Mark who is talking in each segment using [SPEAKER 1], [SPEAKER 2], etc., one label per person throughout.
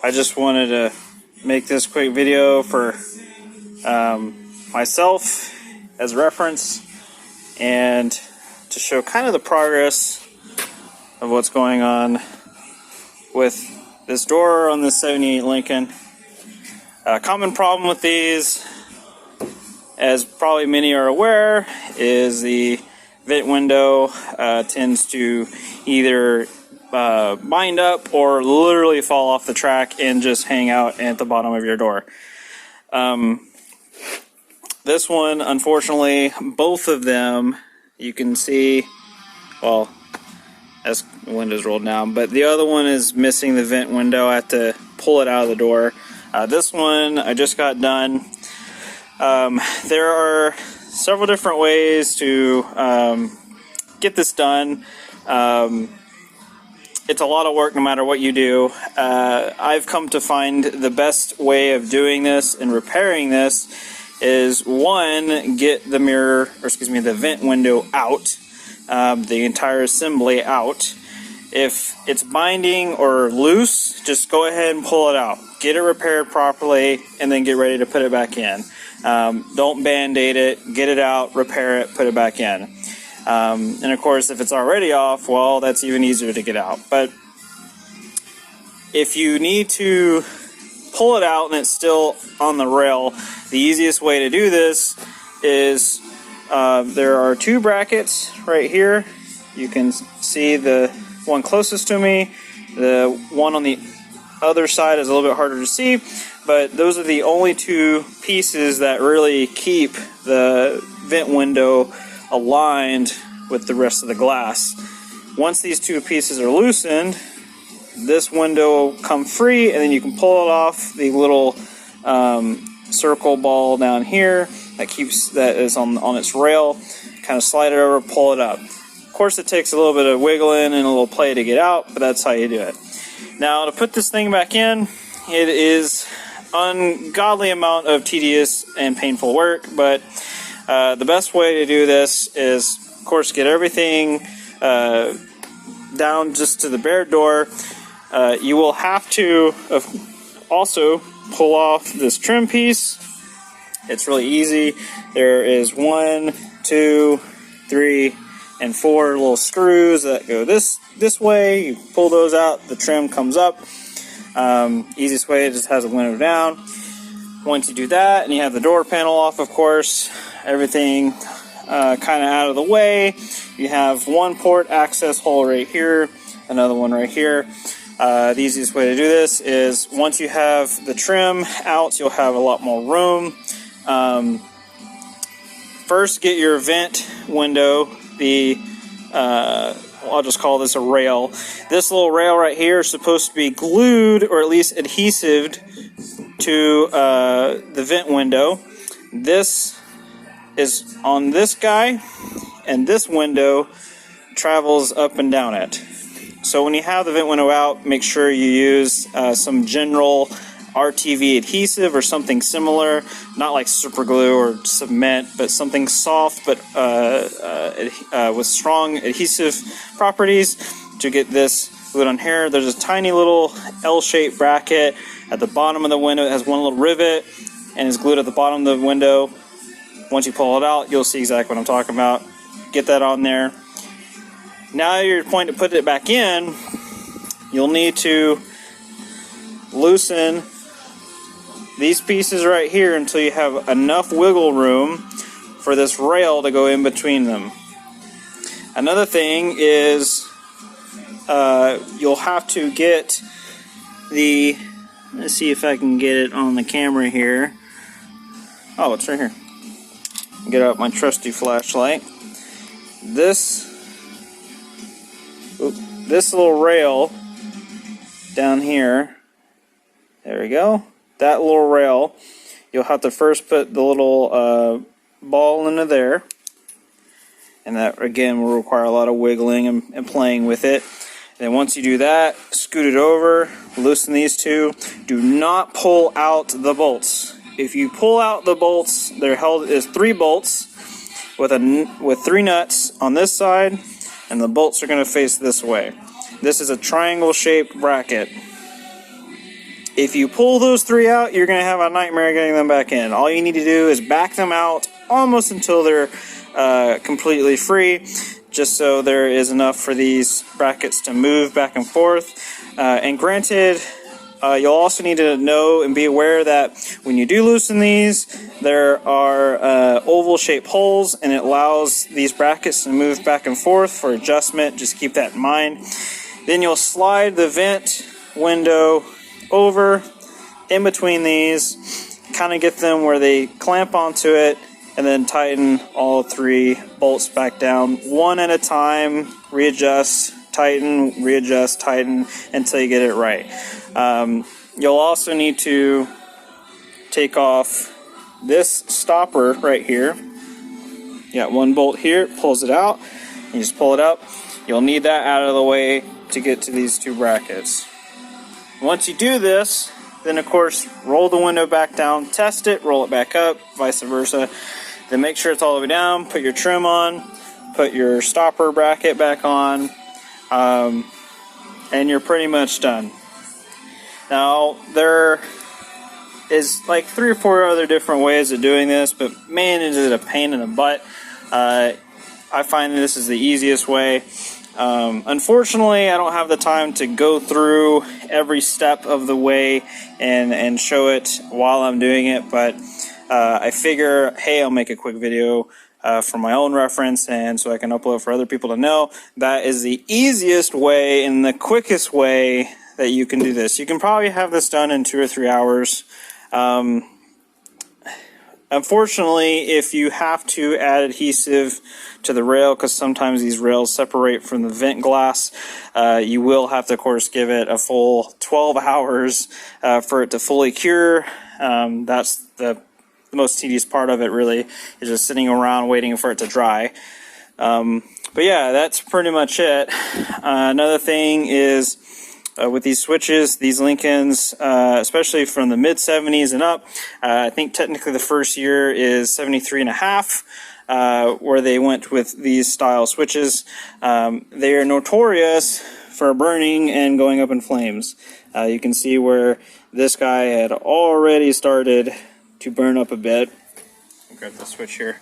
[SPEAKER 1] I just wanted to make this quick video for myself as reference and to show kind of the progress of what's going on with this door on this 78 Lincoln. A common problem with these, as probably many are aware, is the vent window tends to either bind up or literally fall off the track and just hang out at the bottom of your door. This one, unfortunately, both of them, you can see, well, as the window's rolled down, but the other one is missing the vent window. I have to pull it out of the door. This one I just got done. There are several different ways to get this done. It's a lot of work no matter what you do. I've come to find the best way of doing this and repairing this is, one, get the the vent window out, the entire assembly out. If it's binding or loose, just go ahead and pull it out. Get it repaired properly and then get ready to put it back in. Don't band-aid it, get it out, repair it, put it back in. And of course, if it's already off, well, that's even easier to get out. But if you need to pull it out and it's still on the rail, the easiest way to do this is there are two brackets right here. You can see the one closest to me. The one on the other side is a little bit harder to see, but those are the only two pieces that really keep the vent window aligned with the rest of the glass. Once these two pieces are loosened, this window will come free, and then you can pull it off the little circle ball down here that is on its rail. Kind of slide it over, pull it up. Of course, it takes a little bit of wiggling and a little play to get out, but that's how you do it. Now, to put this thing back in, it is ungodly amount of tedious and painful work, but the best way to do this is, of course, get everything down just to the bare door. You will have to also pull off this trim piece. It's really easy. There is 1, 2, 3, and 4 little screws that go this way. You pull those out, the trim comes up. Easiest way, it just has a window down. Once you do that, and you have the door panel off, of course, everything kind of out of the way. You have one port access hole right here, another one right here. The easiest way to do this is, once you have the trim out, you'll have a lot more room. First, get your vent window, I'll just call this a rail. This little rail right here is supposed to be glued, or at least adhesive, to the vent window. This is on this guy, and this window travels up and down it. So when you have the vent window out, make sure you use some general RTV adhesive or something similar, not like super glue or cement, but something soft but with strong adhesive properties to get this glued on here. There's a tiny little L-shaped bracket at the bottom of the window. It has one little rivet and is glued at the bottom of the window. Once you pull it out, you'll see exactly what I'm talking about. Get that on there. Now you're point to put it back in, you'll need to loosen these pieces right here until you have enough wiggle room for this rail to go in between them. Another thing is you'll have to get let's see if I can get it on the camera here. Oh, it's right here. Get out my trusty flashlight. This little rail down here, there we go. That little rail, you'll have to first put the little ball into there, and that again will require a lot of wiggling and playing with it. And then once you do that, scoot it over, loosen these two. Do not pull out the bolts. If you pull out the bolts, they're held as 3 bolts with 3 nuts on this side, and the bolts are going to face this way. This is a triangle shaped bracket. If you pull those 3 out, you're going to have a nightmare getting them back in. All you need to do is back them out almost until they're completely free, just so there is enough for these brackets to move back and forth. And granted, you'll also need to know and be aware that when you do loosen these, there are oval shaped holes, and it allows these brackets to move back and forth for adjustment. Just keep that in mind. Then you'll slide the vent window over in between these, kind of get them where they clamp onto it, and then tighten all 3 bolts back down one at a time. Readjust, tighten, readjust, tighten until you get it right. You'll also need to take off this stopper right here. You got 1 bolt here, pulls it out, you just pull it up. You'll need that out of the way to get to these 2 brackets. Once you do this, then of course roll the window back down, test it, roll it back up, vice versa. Then make sure it's all the way down, put your trim on, put your stopper bracket back on, and you're pretty much done. Now, there is like 3 or 4 other different ways of doing this, but man, is it a pain in the butt. I find this is the easiest way. Unfortunately, I don't have the time to go through every step of the way and show it while I'm doing it, but I figure, hey, I'll make a quick video for my own reference, and so I can upload for other people to know. That is the easiest way and the quickest way that you can do this. You can probably have this done in 2 or 3 hours. Unfortunately, if you have to add adhesive to the rail, because sometimes these rails separate from the vent glass, you will have to, of course, give it a full 12 hours for it to fully cure. That's the most tedious part of it, really, is just sitting around waiting for it to dry. But yeah, that's pretty much it. Another thing is, with these switches, these Lincolns, especially from the mid-70s and up, I think technically the first year is 73.5, where they went with these style switches. They are notorious for burning and going up in flames. You can see where this guy had already started to burn up a bit. I'll grab the switch here.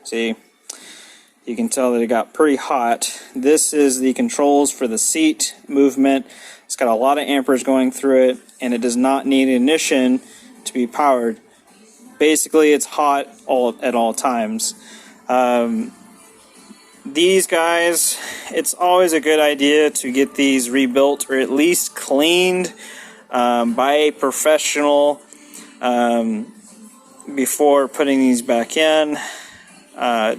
[SPEAKER 1] See? You can tell that it got pretty hot. This is the controls for the seat movement. It's got a lot of amperage going through it, and it does not need ignition to be powered. Basically, it's hot at all times. These guys, it's always a good idea to get these rebuilt or at least cleaned by a professional before putting these back in.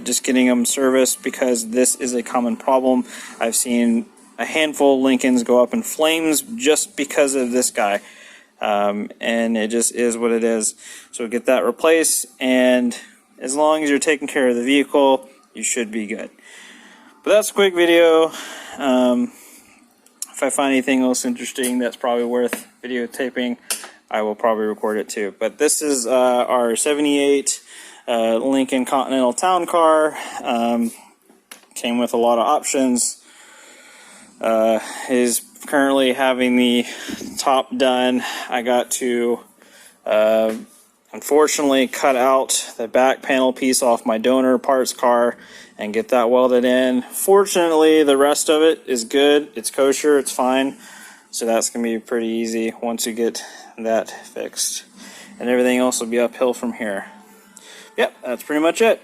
[SPEAKER 1] Just getting them serviced, because this is a common problem. I've seen a handful of Lincolns go up in flames just because of this guy, and it just is what it is. So get that replaced, and as long as you're taking care of the vehicle, you should be good. But that's a quick video. If I find anything else interesting that's probably worth videotaping, I will probably record it too. But this is our 78 Lincoln Continental Town Car. Came with a lot of options. Is currently having the top done. I got to unfortunately cut out the back panel piece off my donor parts car and get that welded in. Fortunately, the rest of it is good. It's kosher, it's fine. So that's going to be pretty easy once you get that fixed. And everything else will be uphill from here. Yep, that's pretty much it.